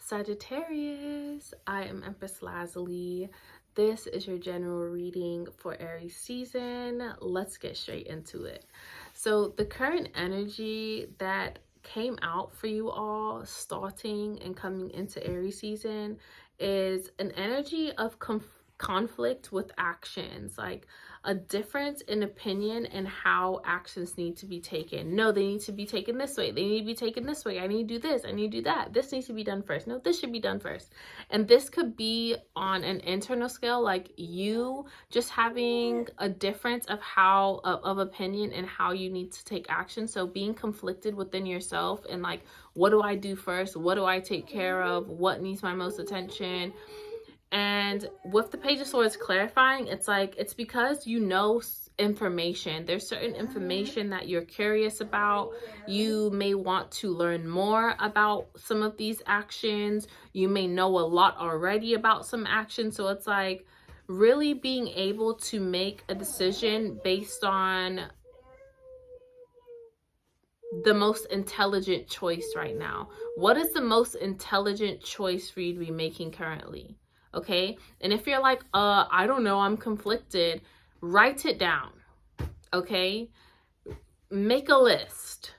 Sagittarius, I am EmpressLazuli. This is your general reading for Aries season. Let's get straight into it. So the current energy that came out for you all starting and coming into Aries season is an energy of conflict with actions, like a difference in opinion and how actions need to be taken. No, they need to be taken this way. They need to be taken this way. I need to do this. I need to do that. This needs to be done first. No, this should be done first. And this could be on an internal scale, like you just having a difference of of opinion and how you need to take action. So being conflicted within yourself and like, what do I do first? What do I take care of? What needs my most attention? And with the Page of Swords clarifying, it's like, it's because you know information. There's certain information that you're curious about. You may want to learn more about some of these actions. You may know a lot already about some actions. So it's like really being able to make a decision based on the most intelligent choice right now. What is the most intelligent choice for you to be making currently? Okay, and if you're like, I don't know, I'm conflicted, write it down. Okay, make a list.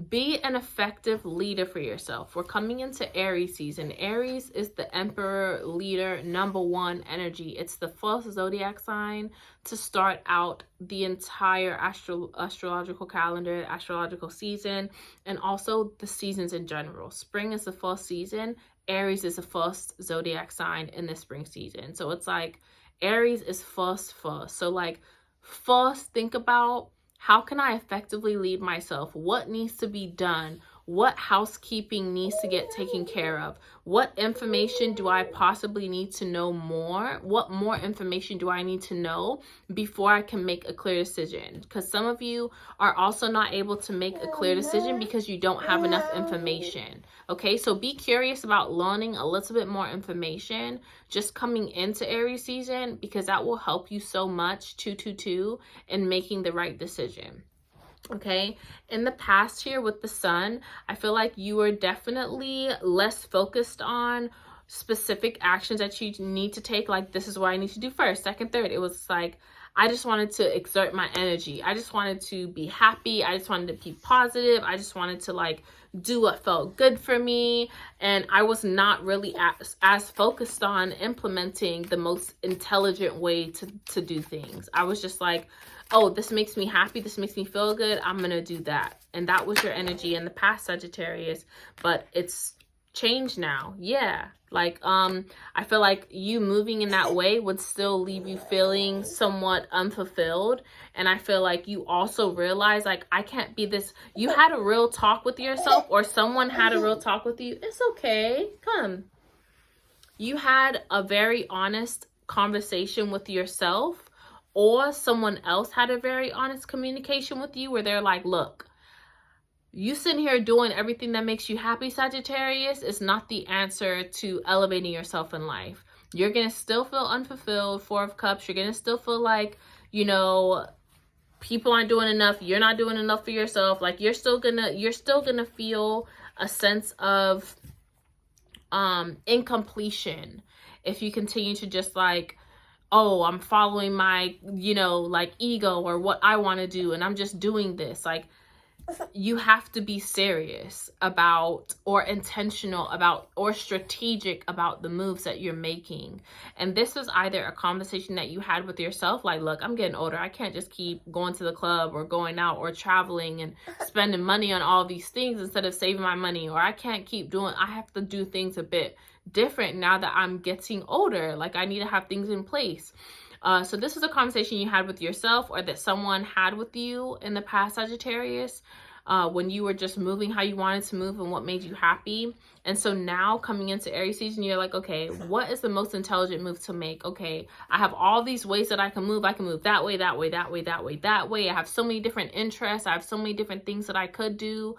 Be an effective leader for yourself. We're coming into Aries season. Aries is the emperor, leader, #1 energy. It's the first zodiac sign to start out the entire astrological calendar, astrological season, and also the seasons in general. Spring is the first season. Aries is the first zodiac sign in the spring season. So it's like Aries is first. So like first think about, how can I effectively lead myself? What needs to be done? What housekeeping needs to get taken care of? What information do I possibly need to know more? What more information do I need to know before I can make a clear decision? Because some of you are also not able to make a clear decision because you don't have enough information. Okay, so be curious about learning a little bit more information just coming into Aries season, because that will help you so much, 222, in making the right decision. Okay, in the past here with the sun, I feel like you are definitely less focused on specific actions that you need to take. Like, this is what I need to do first, second, third. It was like, I just wanted to exert my energy. I just wanted to be happy. I just wanted to be positive. I just wanted to like do what felt good for me. And I was not really as focused on implementing the most intelligent way to do things. I was just like, oh, this makes me happy, this makes me feel good, I'm gonna do that. And that was your energy in the past, Sagittarius, but it's changed now. Yeah, like I feel like you moving in that way would still leave you feeling somewhat unfulfilled. And I feel like you also realize, like, I can't be this. You had a real talk with yourself, or someone had a real talk with you. It's okay, come. You had a very honest conversation with yourself, or someone else had a very honest communication with you where they're like, look, you sitting here doing everything that makes you happy, Sagittarius, is not the answer to elevating yourself in life. You're going to still feel unfulfilled, 4 of Cups. You're going to still feel like, you know, people aren't doing enough. You're not doing enough for yourself. Like, you're still gonna feel a sense of incompletion if you continue to just like, oh, I'm following my, you know, like ego or what I want to do, and I'm just doing this. Like, you have to be serious about, or intentional about, or strategic about the moves that you're making. And this was either a conversation that you had with yourself, like, look, I'm getting older. I can't just keep going to the club or going out or traveling and spending money on all these things instead of saving my money. Or I can't keep doing, I have to do things a bit different now that I'm getting older. Like, I need to have things in place. So this is a conversation you had with yourself, or that someone had with you in the past, Sagittarius, when you were just moving how you wanted to move and what made you happy. And so now coming into Aries season, you're like, okay, what is the most intelligent move to make? Okay, I have all these ways that I can move. I can move that way, that way, that way, that way, that way. I have so many different interests. I have so many different things that I could do.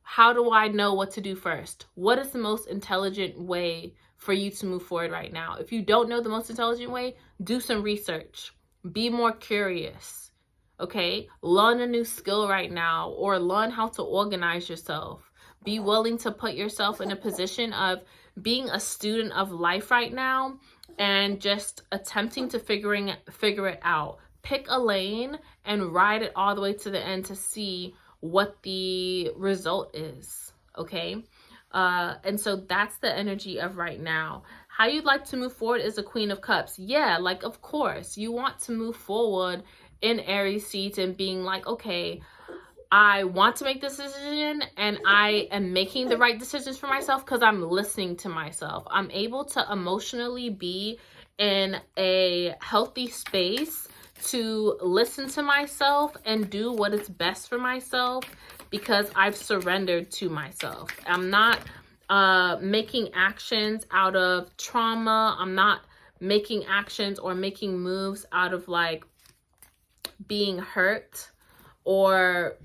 How do I know what to do first? What is the most intelligent way for you to move forward right now? If you don't know the most intelligent way, do some research. Be more curious. Okay? Learn a new skill right now, or learn how to organize yourself. Be willing to put yourself in a position of being a student of life right now and just attempting to figure it out. Pick a lane and ride it all the way to the end to see what the result is, okay? And so that's the energy of right now. How you'd like to move forward is a Queen of Cups. Yeah, like, of course, you want to move forward in Aries season being like, okay, I want to make this decision and I am making the right decisions for myself because I'm listening to myself. I'm able to emotionally be in a healthy space to listen to myself and do what is best for myself because I've surrendered to myself. I'm not making actions out of trauma. I'm not making actions or making moves out of like being hurt or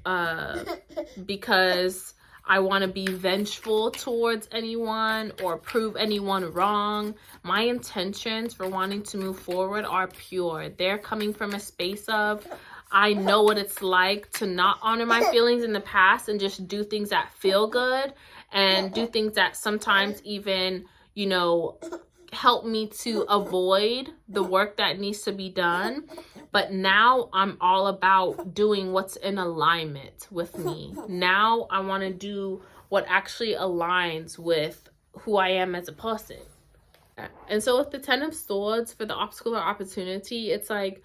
because I want to be vengeful towards anyone or prove anyone wrong. My intentions for wanting to move forward are pure. They're coming from a space of, I know what it's like to not honor my feelings in the past and just do things that feel good and do things that sometimes even, you know, help me to avoid the work that needs to be done. But now I'm all about doing what's in alignment with me. Now I want to do what actually aligns with who I am as a person. And so with the 10 of Swords for the obstacle or opportunity, it's like,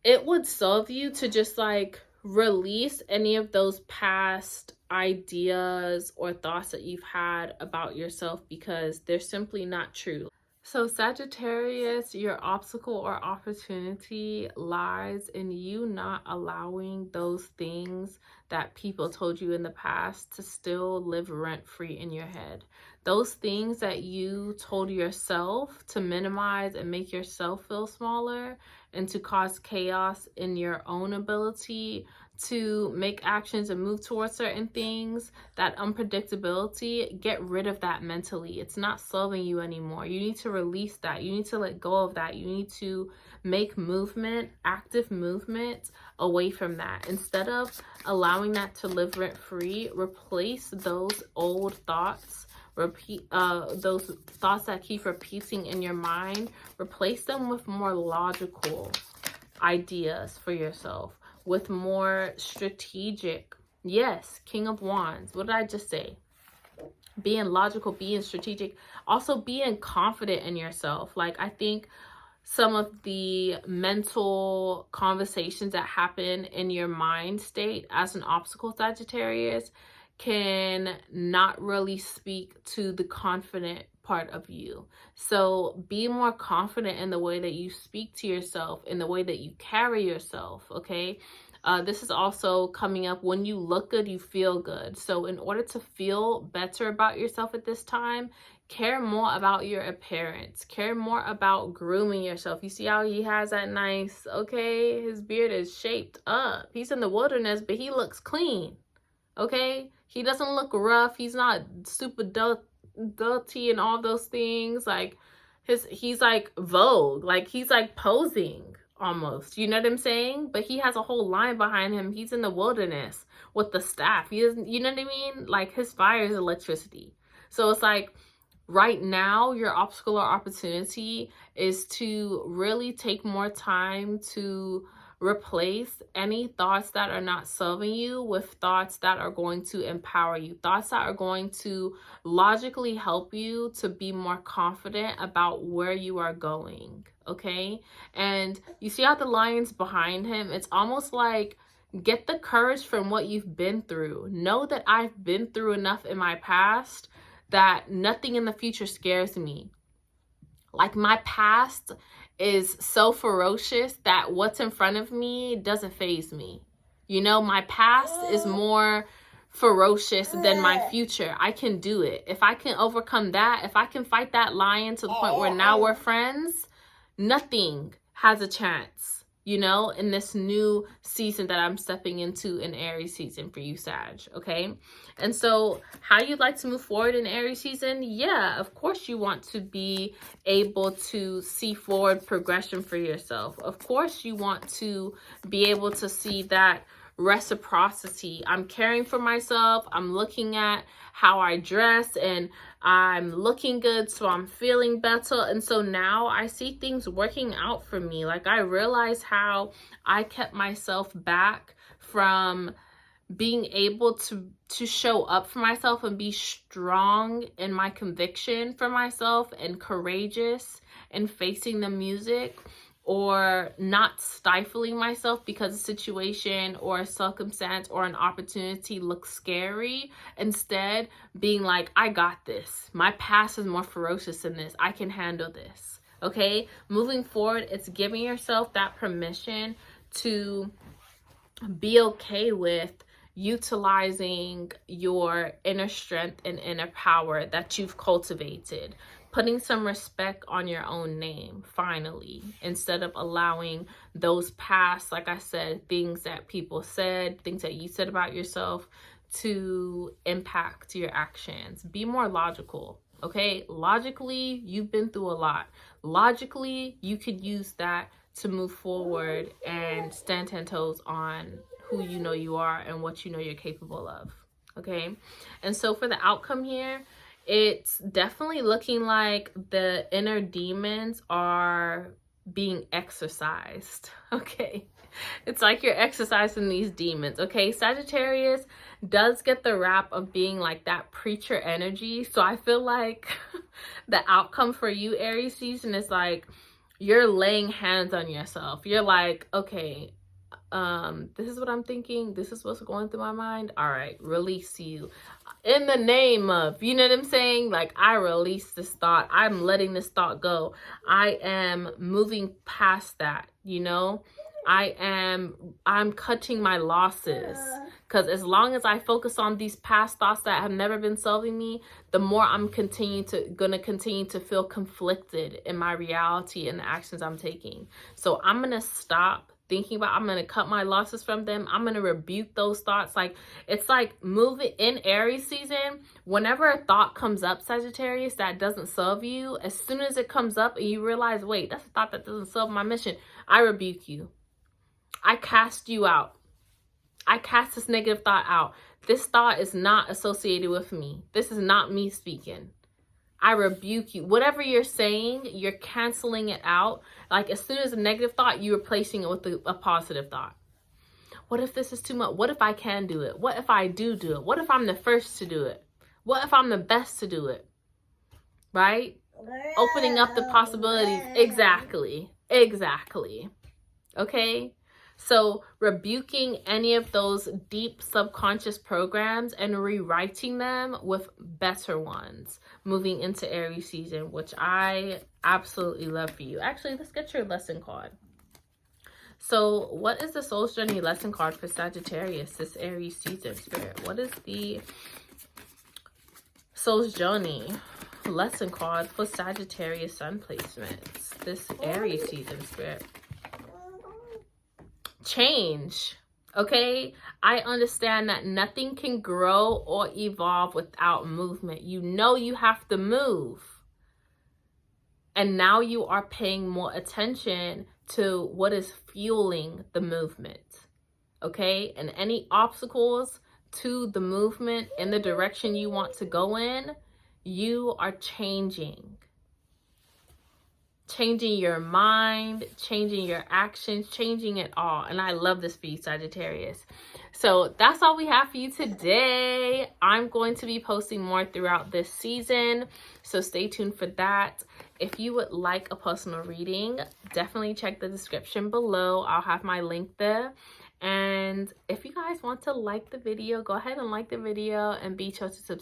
it would serve you to just like release any of those past ideas or thoughts that you've had about yourself because they're simply not true. So Sagittarius, your obstacle or opportunity lies in you not allowing those things that people told you in the past to still live rent-free in your head. Those things that you told yourself to minimize and make yourself feel smaller and to cause chaos in your own ability to make actions and move towards certain things, that unpredictability, get rid of that mentally. It's not serving you anymore. You need to release that. You need to let go of that. You need to make movement, active movement away from that. Instead of allowing that to live rent free, replace those old thoughts, those thoughts that keep repeating in your mind, replace them with more logical ideas for yourself, with more strategic. Yes, King of Wands. What did I just say? Being logical, being strategic, also being confident in yourself. Like, I think some of the mental conversations that happen in your mind state as an obstacle Sagittarius can not really speak to the confident part of you. So be more confident in the way that you speak to yourself, in the way that you carry yourself, okay? This is also coming up. When you look good, you feel good. So in order to feel better about yourself at this time, care more about your appearance. Care more about grooming yourself. You see how he has that nice, okay? His beard is shaped up. He's in the wilderness, but he looks clean, okay? He doesn't look rough. He's not super dirty and all those things. Like, he's like Vogue. Like, he's like posing almost, you know what I'm saying? But he has a whole line behind him. He's in the wilderness with the staff. He doesn't, you know what I mean? Like, his fire is electricity. So it's like, right now, your obstacle or opportunity is to really take more time to replace any thoughts that are not serving you with thoughts that are going to empower you, thoughts that are going to logically help you to be more confident about where you are going, okay? And you see how the lion's behind him? It's almost like, get the courage from what you've been through. Know that I've been through enough in my past that nothing in the future scares me. Like, my past is so ferocious that what's in front of me doesn't faze me. You know, my past is more ferocious than my future. I can do it. If I can overcome that, if I can fight that lion to the point where now we're friends, nothing has a chance, you know, in this new season that I'm stepping into in Aries season for you, Sag, okay? And so how you'd like to move forward in Aries season? Yeah, of course you want to be able to see forward progression for yourself. Of course you want to be able to see that reciprocity. I'm caring for myself. I'm looking at how I dress and I'm looking good, so I'm feeling better. And so now I see things working out for me. Like, I realize how I kept myself back from being able to show up for myself and be strong in my conviction for myself and courageous in facing the music, or not stifling myself because a situation or a circumstance or an opportunity looks scary. Instead, being like, I got this. My past is more ferocious than this. I can handle this. Okay? Moving forward, it's giving yourself that permission to be okay with utilizing your inner strength and inner power that you've cultivated, putting some respect on your own name, finally, instead of allowing those past, like I said, things that people said, things that you said about yourself to impact your actions. Be more logical, okay? Logically, you've been through a lot. Logically, you could use that to move forward and stand 10 toes on who you know you are and what you know you're capable of, okay? And so for the outcome here, it's definitely looking like the inner demons are being exercised, okay? It's like you're exercising these demons, okay? Sagittarius does get the rap of being like that preacher energy. So I feel like the outcome for you, Aries season, is like you're laying hands on yourself. You're like, okay, this is what I'm thinking. This is what's going through my mind. All right, release you. In the name of, you know what I'm saying? Like, I release this thought. I'm letting this thought go. I am moving past that, you know? I'm cutting my losses, because as long as I focus on these past thoughts that have never been serving me, the more I'm gonna continue to feel conflicted in my reality and the actions I'm taking. So I'm gonna stop thinking about, I'm gonna cut my losses from them. I'm gonna rebuke those thoughts. Like, it's like moving in Aries season. Whenever a thought comes up, Sagittarius, that doesn't serve you, as soon as it comes up and you realize, wait, that's a thought that doesn't serve my mission, I rebuke you. I cast you out. I cast this negative thought out. This thought is not associated with me. This is not me speaking. I rebuke you. Whatever you're saying, you're canceling it out. Like, as soon as a negative thought, you're replacing it with a positive thought. What if this is too much? What if I can do it? What if I do it? What if I'm the first to do it? What if I'm the best to do it? Right? Opening up the possibilities. Exactly. Okay? So rebuking any of those deep subconscious programs and rewriting them with better ones moving into Aries season, which I absolutely love for you. Actually, let's get your lesson card. So what is the Soul's Journey lesson card for Sagittarius this Aries season, Spirit? What is the Soul's Journey lesson card for Sagittarius sun placements this Aries season, Spirit? Change, okay? I understand that nothing can grow or evolve without movement. You know you have to move. And now you are paying more attention to what is fueling the movement, okay? And any obstacles to the movement in the direction you want to go in, you are changing your mind, changing your actions, changing it all. And I love this for you, Sagittarius. So that's all we have for you today. I'm going to be posting more throughout this season, so stay tuned for that. If you would like a personal reading, definitely check the description below. I'll have my link there. And if you guys want to like the video, go ahead and like the video and be sure to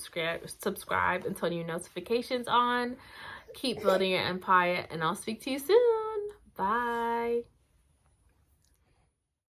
subscribe and turn your notifications on. Keep building your empire, and I'll speak to you soon. Bye.